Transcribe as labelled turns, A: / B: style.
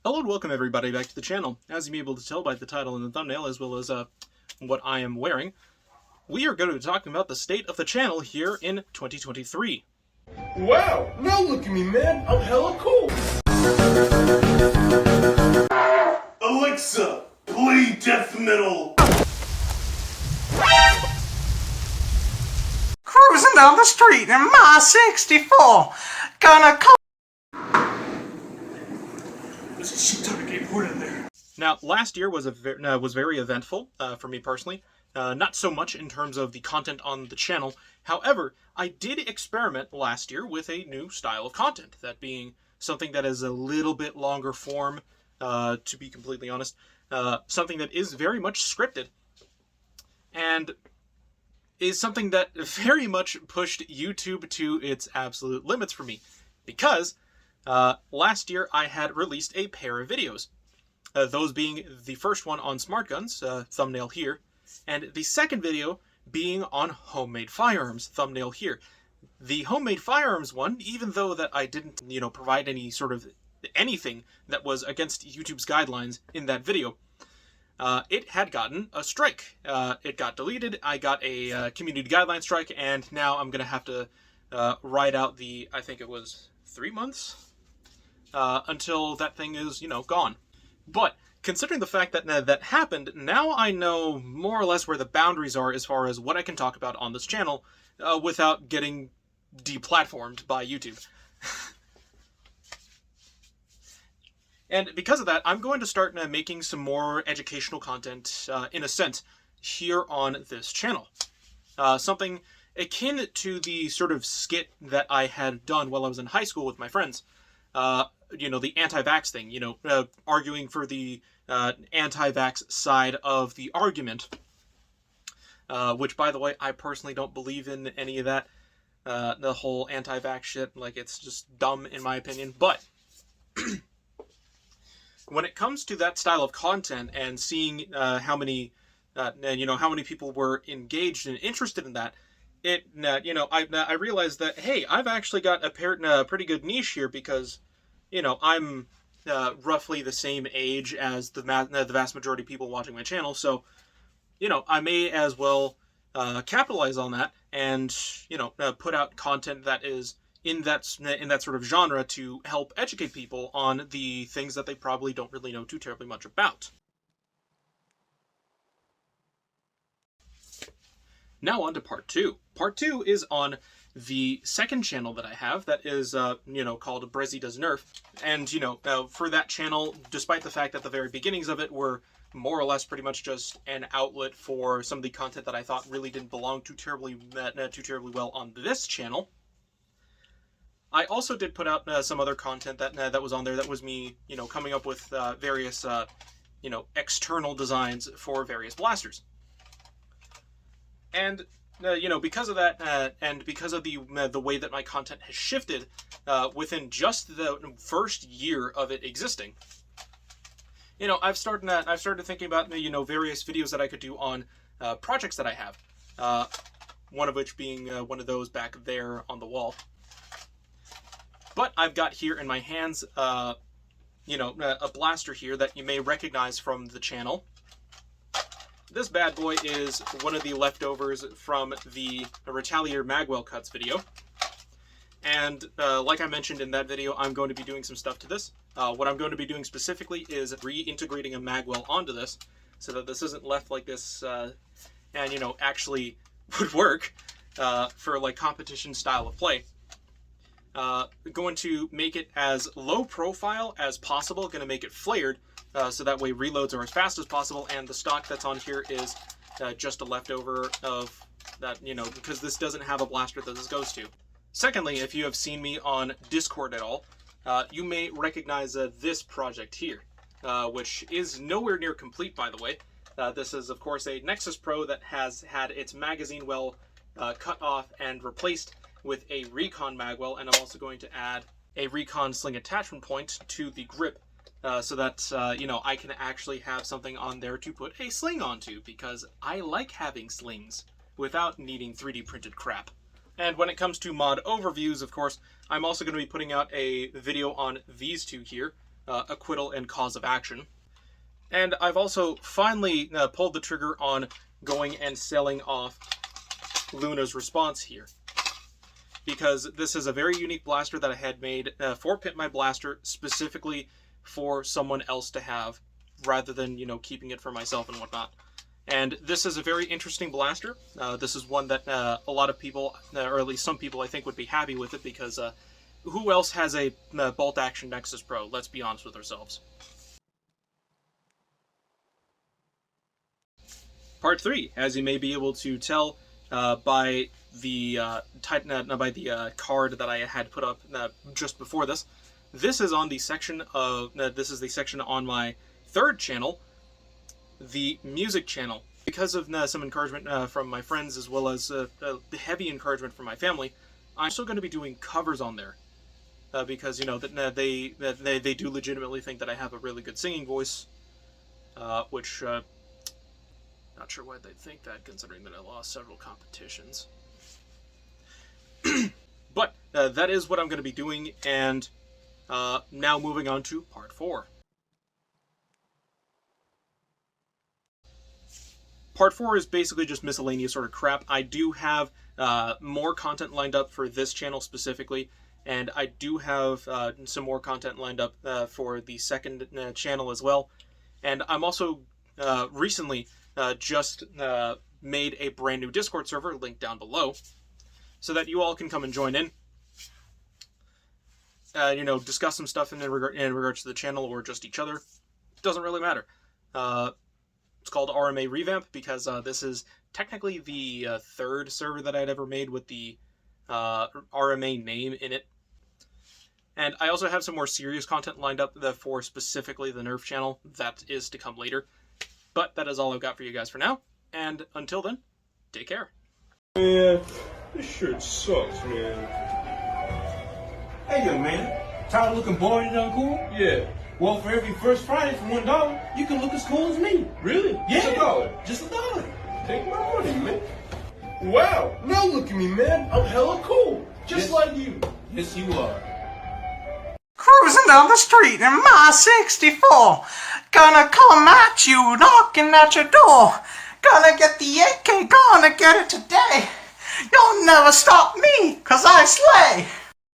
A: Hello and welcome everybody back to the channel. As you'll be able to tell by the title and the thumbnail, as well as what I am wearing, we are going to be talking about the state of the channel here in 2023.
B: Wow, now look at me, man. I'm hella cool. Alexa, play death metal.
C: Cruising down the street in my 64. Gonna call.
B: There's a shit ton of skateboard in there.
A: Now, last year was very eventful for me personally. Not so much in terms of the content on the channel. However, I did experiment last year with a new style of content, that being something that is a little bit longer form, to be completely honest. Something that is very much scripted, and is something that very much pushed YouTube to its absolute limits for me. Because last year I had released a pair of videos. Those being the first one on smart guns, thumbnail here, and the second video being on homemade firearms, thumbnail here. The homemade firearms one, even though that I didn't, provide any sort of anything that was against YouTube's guidelines in that video, it had gotten a strike. It got deleted, I got a community guideline strike, and now I'm going to have to ride out the, I think it was 3 months, until that thing is, gone. But considering the fact that that happened, now I know more or less where the boundaries are as far as what I can talk about on this channel without getting deplatformed by YouTube. And because of that, I'm going to start making some more educational content, in a sense, here on this channel. Something akin to the sort of skit that I had done while I was in high school with my friends. The anti-vax thing, arguing for the anti-vax side of the argument. Which, by the way, I personally don't believe in any of that. The whole anti-vax shit, like, it's just dumb in my opinion. But when it comes to that style of content and seeing how many people were engaged and interested in that, I realized that, hey, I've actually got a pretty good niche here, because I'm roughly the same age as the vast majority of people watching my channel, so I may as well capitalize on that and put out content that is in that sort of genre to help educate people on the things that they probably don't really know too terribly much about. Now on to part 2. Part 2 is on the second channel that I have, that is, called Brezzy Does Nerf. And, for that channel, despite the fact that the very beginnings of it were more or less pretty much just an outlet for some of the content that I thought really didn't belong too terribly well on this channel, I also did put out some other content that was on there, that was me, coming up with various, external designs for various blasters. And because of that, and because of the way that my content has shifted within just the first year of it existing, I've started thinking about various videos that I could do on projects that I have. One of which being one of those back there on the wall. But I've got here in my hands, a blaster here that you may recognize from the channel. This bad boy is one of the leftovers from the Retaliator Magwell Cuts video. And like I mentioned in that video, I'm going to be doing some stuff to this. What I'm going to be doing specifically is reintegrating a Magwell onto this, so that this isn't left like this, and actually would work for like competition style of play. Going to make it as low profile as possible, going to make it flared, so that way reloads are as fast as possible, and the stock that's on here is just a leftover of that, because this doesn't have a blaster that this goes to. Secondly, if you have seen me on Discord at all, you may recognize this project here, which is nowhere near complete, by the way. This is, of course, a Nexus Pro that has had its magazine well cut off and replaced with a Recon Magwell, and I'm also going to add a Recon sling attachment point to the grip, so that, I can actually have something on there to put a sling onto, because I like having slings without needing 3D printed crap. And when it comes to mod overviews, of course, I'm also going to be putting out a video on these two here, acquittal and cause of action. And I've also finally pulled the trigger on going and selling off Luna's Response here, because this is a very unique blaster that I had made for Pimp My Blaster, specifically for someone else to have, rather than, you know, keeping it for myself and whatnot. And this is a very interesting blaster. This is one that a lot of people, or at least some people, I think would be happy with it, because who else has a bolt action Nexus Pro? Let's be honest with ourselves. Part 3, as you may be able to tell by the card that I had put up just before this. This is on the section of this is the section on my third channel, the music channel. Because of some encouragement from my friends, as well as the heavy encouragement from my family, I'm still going to be doing covers on there, because, you know, that they do legitimately think that I have a really good singing voice, which not sure why they'd think that, considering that I lost several competitions. But that is what I'm going to be doing, and now moving on to part 4. Part 4 is basically just miscellaneous sort of crap. I do have more content lined up for this channel specifically, and I do have some more content lined up for the second channel as well. And I'm also recently just made a brand new Discord server, linked down below, so that you all can come and join in. You know, discuss some stuff in regards to the channel, or just each other. Doesn't really matter. It's called RMA Revamp, because this is technically the third server that I'd ever made with the RMA name in it. And I also have some more serious content lined up for specifically the Nerf channel. That is to come later. But that is all I've got for you guys for now. And until then, take care.
B: Man, this shirt sucks, man.
D: Hey, young man, tired of looking bored and uncool?
B: Yeah.
D: Well, for every first Friday for $1, you can look as cool as me.
B: Really?
D: Yeah.
B: $1?
D: Just $1.
B: Take my money, man. Wow. Now look at me, man. I'm hella cool. Just
D: Yes.
B: like you.
D: Yes, you are.
C: Cruising down the street in my 64. Gonna come at you, knocking at your door. Gonna get the AK, gonna get it today. You'll never stop me, 'cause I slay.